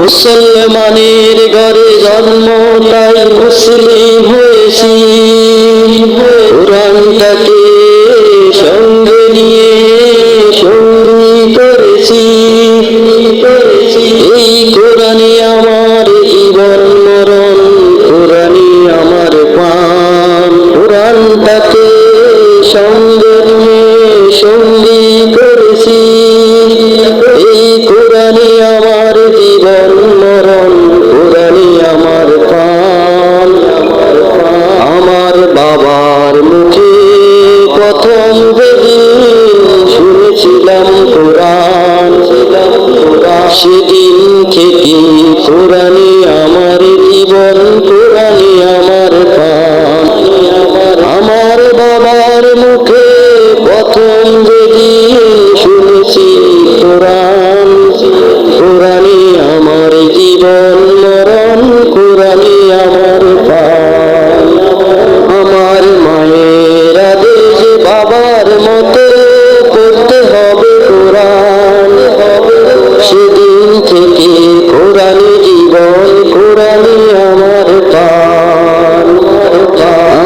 মুসলমানের ঘরে জন্ম তাই মুসলিম হয়েছি, কোরআনটাকে সঙ্গে নিয়ে সঙ্গী করেছি। এই কোরআনই আমার জীবন মরণ, কোরআনই আমার প্রাণ। কোরআনটাকে সঙ্গে নিয়ে সঙ্গী করেছি। এই কোরআনই আমার জীবন মরণ, কোরআনই আমার প্রাণ। আমার বাবার মুখে প্রথম যেদিন শুনেছিলাম কোরআন, সেদিন থেকে কোরআনই আমার জীবন, কোরআনই আমার প্রাণ। আমার বাবার মুখে প্রথম যেদিন শুনেছি কোরআন, কোরআনই আমার জীবন মরণ, কোরআনই আমার প্রাণ। আমার মায়ের আদেশ বাবার মতো পড়তে হবে কোরআন, সেদিন থেকে কোরআনই জীবন, কোরআনই আমার প্রাণ।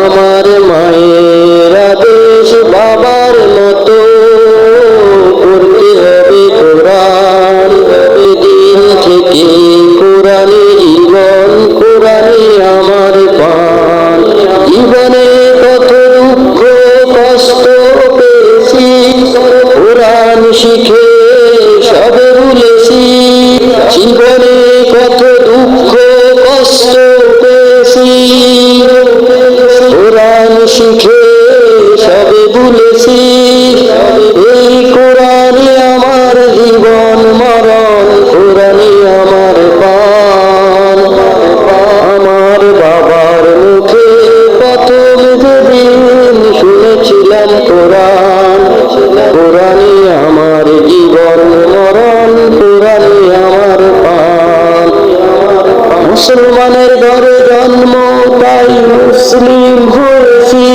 আমার মায়ের আদেশ বাবার মতো পড়তে হবে কোরআন, সেদিন থেকে কোরআনই জীবন, কোরআনই আমার প্রাণ। জীবনে কত দুঃখ কষ্ট পেয়েছি, কোরআন শিখে সবে ভুলেছি। জীবনে কত দুঃখ কষ্ট পেয়েছি, কোরআন শিখে সবে ভুলেছি। এই কোরআনই আমার জীবন মরণ, কোরআনই আমার প্রাণ। আমার বাবার মুখে প্রথম যেদিন শুনেছিলাম কোরআন, কোরআনই আমার জীবন মরণ, কোরআনই আমার প্রাণ। মুসলমানের ঘরে জন্ম তাই মুসলিম হয়েছি।